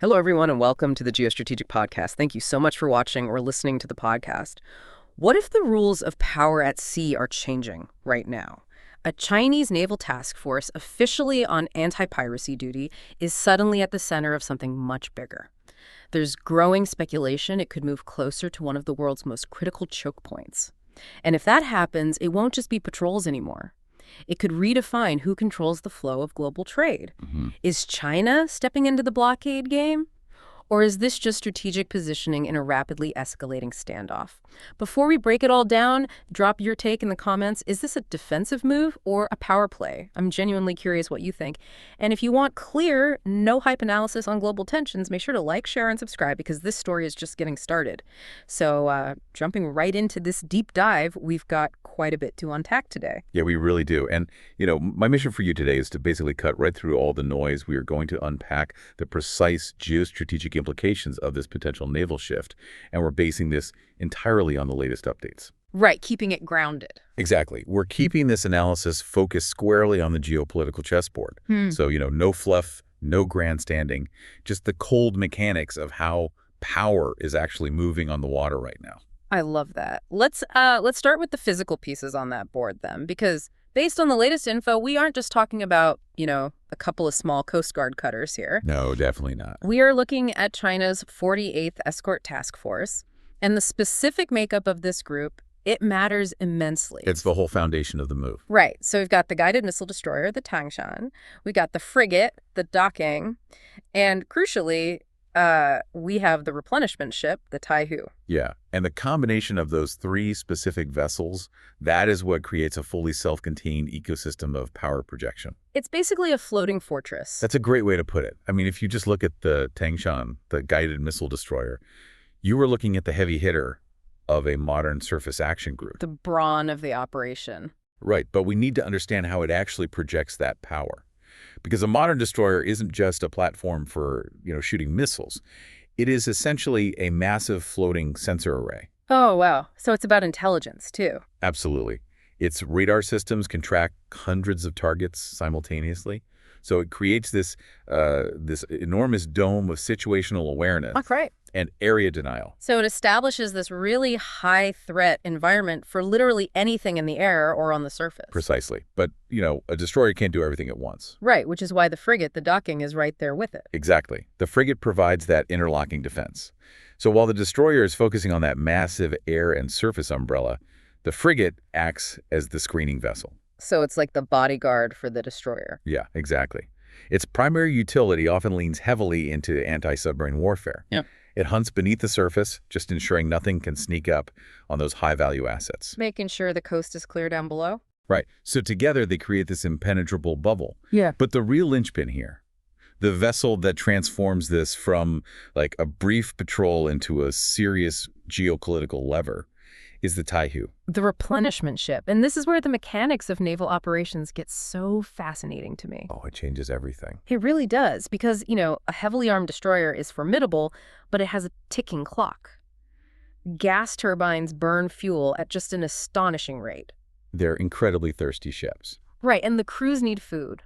Hello, everyone, and welcome to the Geostrategic Podcast. Thank you so much for watching or listening to the podcast. What if the rules of power at sea are changing right now? A Chinese naval task force officially on anti-piracy duty is suddenly at the center of something much bigger. There's growing speculation it could move closer to one of the world's most critical choke points. And if that happens, it won't just be patrols anymore. It could redefine who controls the flow of global trade. Is China stepping into the blockade game? Or is this just strategic positioning in a rapidly escalating standoff? Before we break it all down, drop your take in the comments. Is this a defensive move or a power play? I'm genuinely curious what you think. And if you want clear, no hype analysis on global tensions, make sure to like, share, and subscribe because this story is just getting started. So jumping right into this deep dive, we've got quite a bit to unpack today. Yeah, we really do. And, my mission for you today is to basically cut right through all the noise. We are going to unpack the precise geostrategic implications of this potential naval shift. And we're basing this entirely on the latest updates. Right, keeping it grounded. Exactly. We're keeping this analysis focused squarely on the geopolitical chessboard. So, no fluff, no grandstanding, just the cold mechanics of how power is actually moving on the water right now. I love that. Let's start with the physical pieces on that board then, because based on the latest info, we aren't just talking about, a couple of small Coast Guard cutters here. No, definitely not. We are looking at China's 48th Escort Task Force, and the specific makeup of this group, it matters immensely. It's the whole foundation of the move. Right. So we've got the guided missile destroyer, the Tangshan. We got the frigate, the Docking, and crucially, we have the replenishment ship, the Taihu. Yeah, and the combination of those three specific vessels, that is what creates a fully self-contained ecosystem of power projection. It's basically a floating fortress. That's a great way to put it. I mean, if you just look at the Tangshan, the guided missile destroyer, you were looking at the heavy hitter of a modern surface action group. The brawn of the operation. Right, but we need to understand how it actually projects that power. Because a modern destroyer isn't just a platform for, shooting missiles. It is essentially a massive floating sensor array. Oh, wow. So it's about intelligence, too. Absolutely. Its radar systems can track hundreds of targets simultaneously. So it creates this enormous dome of situational awareness. That's right. And area denial. So it establishes this really high-threat environment for literally anything in the air or on the surface. Precisely. But, a destroyer can't do everything at once. Right, which is why the frigate, the Docking, is right there with it. Exactly. The frigate provides that interlocking defense. So while the destroyer is focusing on that massive air and surface umbrella, the frigate acts as the screening vessel. So it's like the bodyguard for the destroyer. Yeah, exactly. Its primary utility often leans heavily into anti-submarine warfare. Yeah. It hunts beneath the surface, just ensuring nothing can sneak up on those high-value assets. Making sure the coast is clear down below? Right. So together they create this impenetrable bubble. Yeah. But the real linchpin here, the vessel that transforms this from like a brief patrol into a serious geopolitical lever, is the Taihu. The replenishment ship. And this is where the mechanics of naval operations get so fascinating to me. Oh, it changes everything. It really does, because, a heavily armed destroyer is formidable, but it has a ticking clock. Gas turbines burn fuel at just an astonishing rate. They're incredibly thirsty ships. Right, and the crews need food.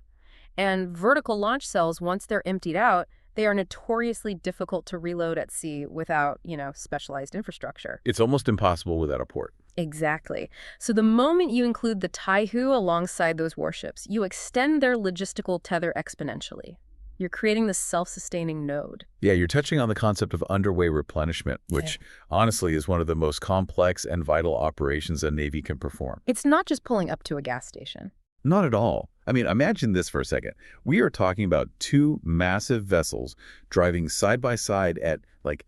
And vertical launch cells, once they're emptied out, they are notoriously difficult to reload at sea without, specialized infrastructure. It's almost impossible without a port. Exactly. So the moment you include the Taihu alongside those warships, you extend their logistical tether exponentially. You're creating this self-sustaining node. Yeah, you're touching on the concept of underway replenishment, which honestly is one of the most complex and vital operations a Navy can perform. It's not just pulling up to a gas station. Not at all. I mean, imagine this for a second. We are talking about two massive vessels driving side by side at like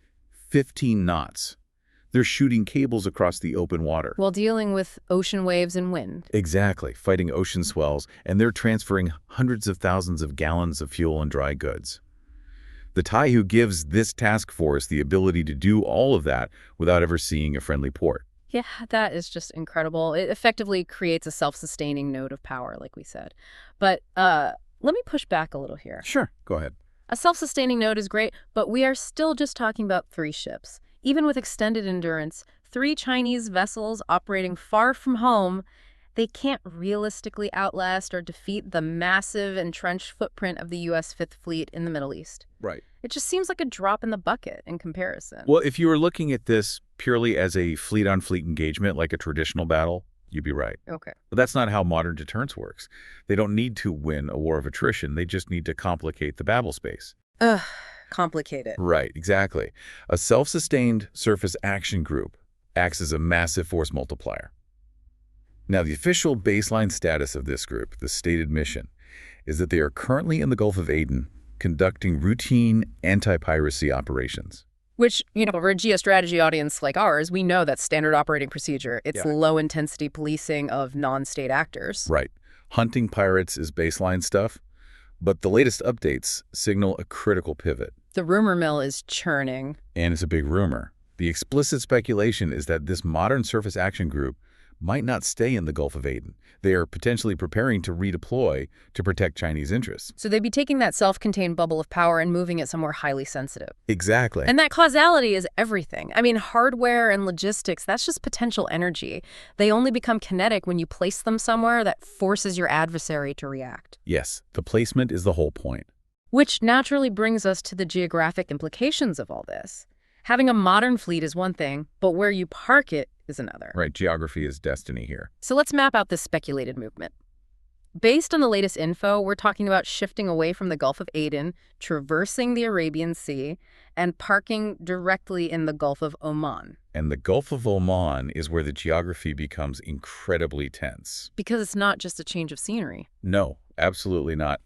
15 knots. They're shooting cables across the open water. While dealing with ocean waves and wind. Exactly, fighting ocean swells, and they're transferring hundreds of thousands of gallons of fuel and dry goods. The Taihu gives this task force the ability to do all of that without ever seeing a friendly port. Yeah, that is just incredible. It effectively creates a self-sustaining node of power, like we said. But let me push back a little here. Sure, go ahead. A self-sustaining node is great, but we are still just talking about 3 ships. Even with extended endurance, 3 Chinese vessels operating far from home, they can't realistically outlast or defeat the massive entrenched footprint of the U.S. Fifth Fleet in the Middle East. Right. It just seems like a drop in the bucket in comparison. Well, if you were looking at this purely as a fleet-on-fleet engagement, like a traditional battle, you'd be right. Okay. But that's not how modern deterrence works. They don't need to win a war of attrition. They just need to complicate the battle space. Ugh, complicated. Right, exactly. A self-sustained surface action group acts as a massive force multiplier. Now, the official baseline status of this group, the stated mission, is that they are currently in the Gulf of Aden conducting routine anti-piracy operations. Which, for a geostrategy audience like ours, we know that's standard operating procedure. It's low-intensity policing of non-state actors. Right. Hunting pirates is baseline stuff, but the latest updates signal a critical pivot. The rumor mill is churning. And it's a big rumor. The explicit speculation is that this modern surface action group might not stay in the Gulf of Aden. They are potentially preparing to redeploy to protect Chinese interests. So they'd be taking that self-contained bubble of power and moving it somewhere highly sensitive. Exactly. And that causality is everything. I mean, hardware and logistics, that's just potential energy. They only become kinetic when you place them somewhere that forces your adversary to react. Yes, the placement is the whole point. Which naturally brings us to the geographic implications of all this. Having a modern fleet is one thing, but where you park it is another. Right, geography is destiny here. So let's map out this speculated movement. Based on the latest info, we're talking about shifting away from the Gulf of Aden, traversing the Arabian Sea, and parking directly in the Gulf of Oman. And the Gulf of Oman is where the geography becomes incredibly tense. Because it's not just a change of scenery. No, absolutely not.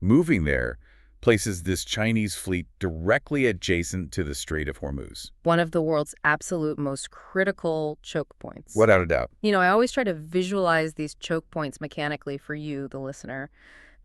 Moving there places this Chinese fleet directly adjacent to the Strait of Hormuz. One of the world's absolute most critical choke points. Without a doubt. I always try to visualize these choke points mechanically for you, the listener.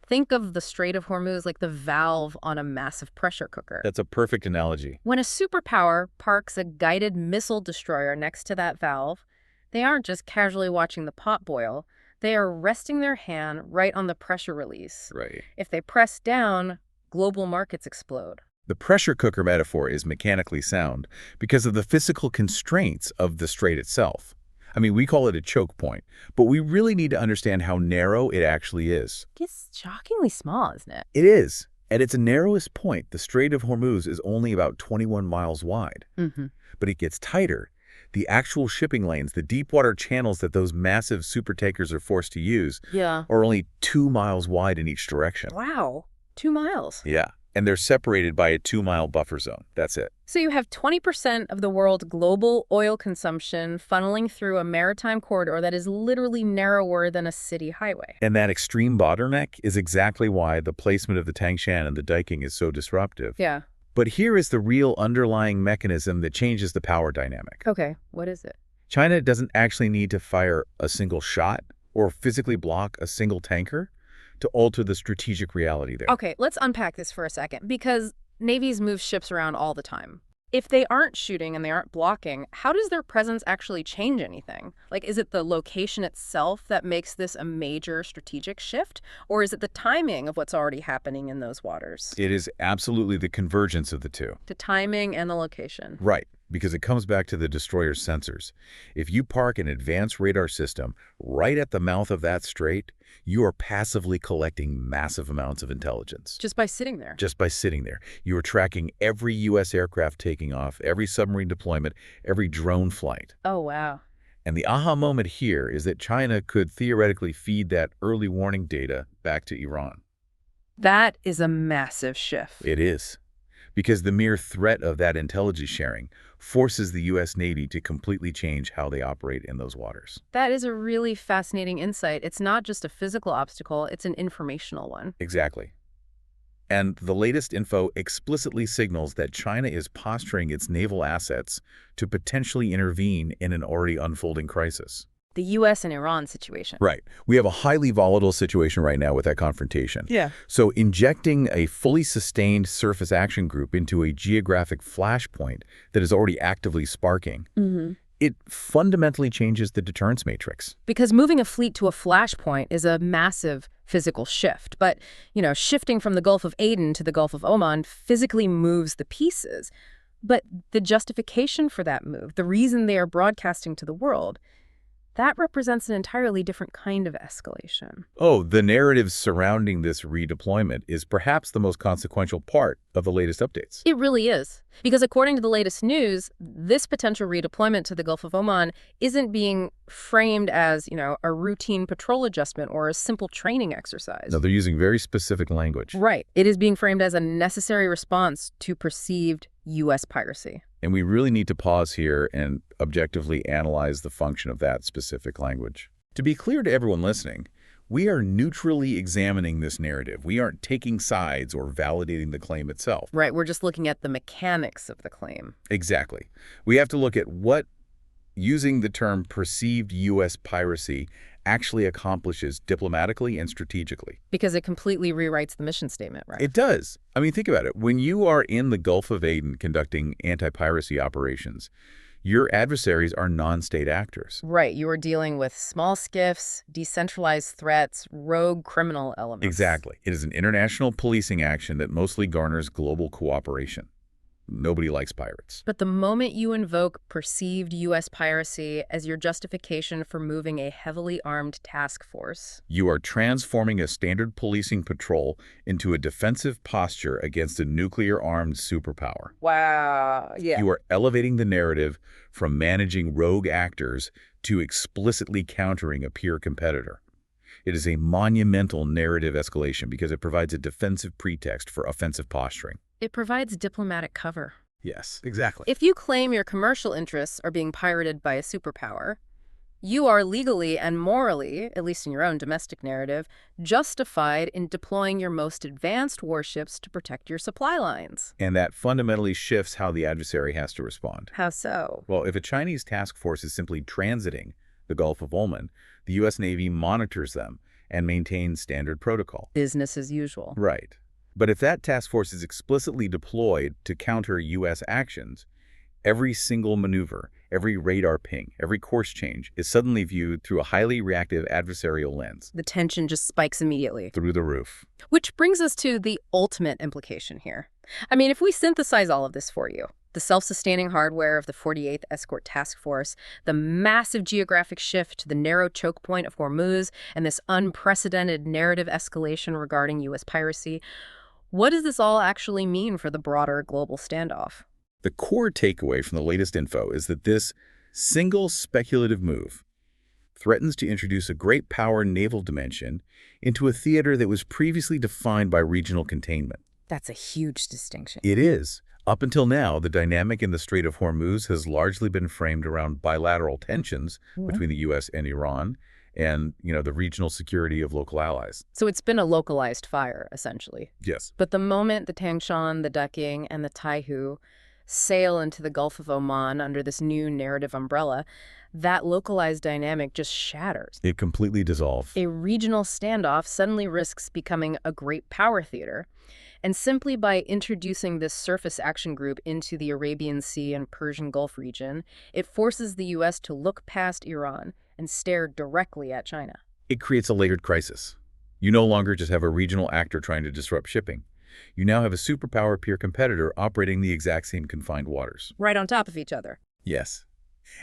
Think of the Strait of Hormuz like the valve on a massive pressure cooker. That's a perfect analogy. When a superpower parks a guided missile destroyer next to that valve, they aren't just casually watching the pot boil. They are resting their hand right on the pressure release. Right. If they press down, global markets explode. The pressure cooker metaphor is mechanically sound because of the physical constraints of the strait itself. I mean, we call it a choke point, but we really need to understand how narrow it actually is. It's shockingly small, isn't it? It is. At its narrowest point, the Strait of Hormuz is only about 21 miles wide. But it gets tighter. The actual shipping lanes, the deep water channels that those massive super tankers are forced to use, are only 2 miles wide in each direction. Wow. 2 miles. Yeah. And they're separated by a 2-mile buffer zone. That's it. So you have 20% of the world's global oil consumption funneling through a maritime corridor that is literally narrower than a city highway. And that extreme bottleneck is exactly why the placement of the Tangshan and the diking is so disruptive. Yeah. But here is the real underlying mechanism that changes the power dynamic. Okay, what is it? China doesn't actually need to fire a single shot or physically block a single tanker to alter the strategic reality there. Okay, let's unpack this for a second, because navies move ships around all the time. If they aren't shooting and they aren't blocking, how does their presence actually change anything? Like, is it the location itself that makes this a major strategic shift? Or is it the timing of what's already happening in those waters? It is absolutely the convergence of the two. The timing and the location. Right, because it comes back to the destroyer's sensors. If you park an advanced radar system right at the mouth of that strait, you are passively collecting massive amounts of intelligence. Just by sitting there. Just by sitting there. You are tracking every U.S. aircraft taking off, every submarine deployment, every drone flight. Oh, wow. And the aha moment here is that China could theoretically feed that early warning data back to Iran. That is a massive shift. It is. Because the mere threat of that intelligence sharing forces the U.S. Navy to completely change how they operate in those waters. That is a really fascinating insight. It's not just a physical obstacle, it's an informational one. Exactly. And the latest info explicitly signals that China is posturing its naval assets to potentially intervene in an already unfolding crisis. The U.S. and Iran situation. Right. We have a highly volatile situation right now with that confrontation. Yeah. So injecting a fully sustained surface action group into a geographic flashpoint that is already actively sparking, it fundamentally changes the deterrence matrix. Because moving a fleet to a flashpoint is a massive physical shift. But, shifting from the Gulf of Aden to the Gulf of Oman physically moves the pieces. But the justification for that move, the reason they are broadcasting to the world, that represents an entirely different kind of escalation. Oh, the narrative surrounding this redeployment is perhaps the most consequential part of the latest updates. It really is. Because according to the latest news, this potential redeployment to the Gulf of Oman isn't being framed as, a routine patrol adjustment or a simple training exercise. No, they're using very specific language. Right. It is being framed as a necessary response to perceived U.S. piracy. And we really need to pause here and objectively analyze the function of that specific language. To be clear to everyone listening, we are neutrally examining this narrative. We aren't taking sides or validating the claim itself. Right. We're just looking at the mechanics of the claim. Exactly. We have to look at what using the term perceived U.S. piracy actually accomplishes diplomatically and strategically. Because it completely rewrites the mission statement, right? It does. I mean, think about it. When you are in the Gulf of Aden conducting anti-piracy operations, your adversaries are non-state actors. Right. You are dealing with small skiffs, decentralized threats, rogue criminal elements. Exactly. It is an international policing action that mostly garners global cooperation. Nobody likes pirates. But the moment you invoke perceived U.S. piracy as your justification for moving a heavily armed task force, you are transforming a standard policing patrol into a defensive posture against a nuclear-armed superpower. wow, yeah. You are elevating the narrative from managing rogue actors to explicitly countering a peer competitor. It is a monumental narrative escalation because it provides a defensive pretext for offensive posturing. It provides diplomatic cover. Yes, exactly. If you claim your commercial interests are being pirated by a superpower, you are legally and morally, at least in your own domestic narrative, justified in deploying your most advanced warships to protect your supply lines. And that fundamentally shifts how the adversary has to respond. How so? Well, if a Chinese task force is simply transiting the Gulf of Oman, the U.S. Navy monitors them and maintains standard protocol. Business as usual. Right. But if that task force is explicitly deployed to counter U.S. actions, every single maneuver, every radar ping, every course change is suddenly viewed through a highly reactive adversarial lens. The tension just spikes immediately. Through the roof. Which brings us to the ultimate implication here. I mean, if we synthesize all of this for you, the self-sustaining hardware of the 48th Escort Task Force, the massive geographic shift to the narrow choke point of Hormuz, and this unprecedented narrative escalation regarding U.S. piracy, what does this all actually mean for the broader global standoff? The core takeaway from the latest info is that this single speculative move threatens to introduce a great power naval dimension into a theater that was previously defined by regional containment. That's a huge distinction. It is. Up until now, the dynamic in the Strait of Hormuz has largely been framed around bilateral tensions between the U.S. and Iran and, the regional security of local allies. So it's been a localized fire, essentially. Yes. But the moment the Tangshan, the Ducking, and the Taihu sail into the Gulf of Oman under this new narrative umbrella, that localized dynamic just shatters. It completely dissolves. A regional standoff suddenly risks becoming a great power theater. And simply by introducing this surface action group into the Arabian Sea and Persian Gulf region, it forces the U.S. to look past Iran and stare directly at China. It creates a layered crisis. You no longer just have a regional actor trying to disrupt shipping. You now have a superpower peer competitor operating the exact same confined waters. Right on top of each other. Yes.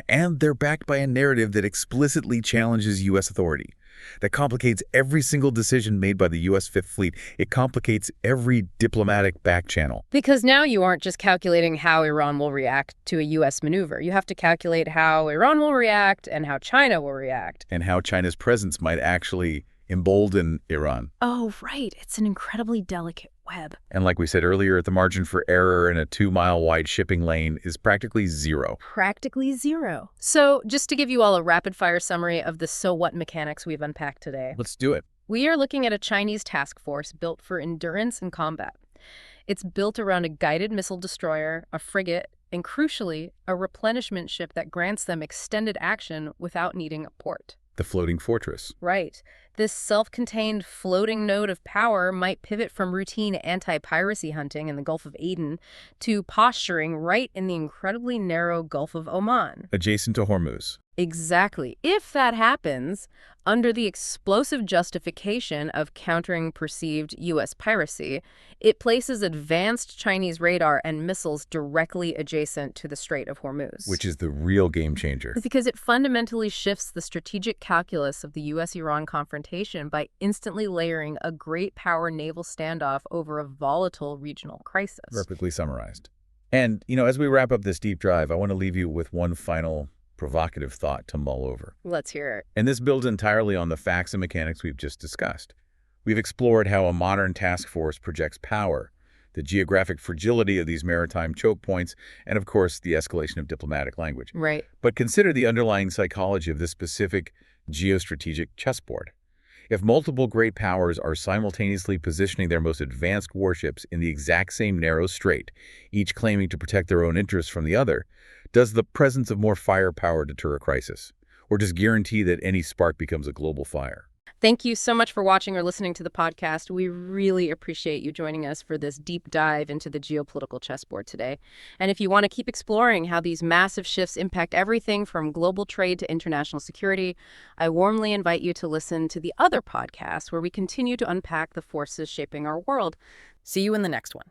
And they're backed by a narrative that explicitly challenges U.S. authority, that complicates every single decision made by the U.S. Fifth Fleet. It complicates every diplomatic back channel. Because now you aren't just calculating how Iran will react to a U.S. maneuver. You have to calculate how Iran will react and how China will react. And how China's presence might actually embolden Iran. Oh, right. It's an incredibly delicate web. And like we said earlier, the margin for error in a 2-mile-wide shipping lane is practically zero. Practically zero. So just to give you all a rapid-fire summary of the so-what mechanics we've unpacked today. Let's do it. We are looking at a Chinese task force built for endurance and combat. It's built around a guided missile destroyer, a frigate, and crucially, a replenishment ship that grants them extended action without needing a port. The floating fortress. Right. This self-contained floating node of power might pivot from routine anti-piracy hunting in the Gulf of Aden to posturing right in the incredibly narrow Gulf of Oman. Adjacent to Hormuz. Exactly. If that happens, under the explosive justification of countering perceived U.S. piracy, it places advanced Chinese radar and missiles directly adjacent to the Strait of Hormuz. Which is the real game changer. Because it fundamentally shifts the strategic calculus of the U.S.-Iran confrontation by instantly layering a great power naval standoff over a volatile regional crisis. Perfectly summarized. And, as we wrap up this deep dive, I want to leave you with one final provocative thought to mull over. Let's hear it. And this builds entirely on the facts and mechanics we've just discussed. We've explored how a modern task force projects power, the geographic fragility of these maritime choke points, and of course, the escalation of diplomatic language. Right. But consider the underlying psychology of this specific geostrategic chessboard. If multiple great powers are simultaneously positioning their most advanced warships in the exact same narrow strait, each claiming to protect their own interests from the other, does the presence of more firepower deter a crisis? Or just guarantee that any spark becomes a global fire? Thank you so much for watching or listening to the podcast. We really appreciate you joining us for this deep dive into the geopolitical chessboard today. And if you want to keep exploring how these massive shifts impact everything from global trade to international security, I warmly invite you to listen to the other podcast where we continue to unpack the forces shaping our world. See you in the next one.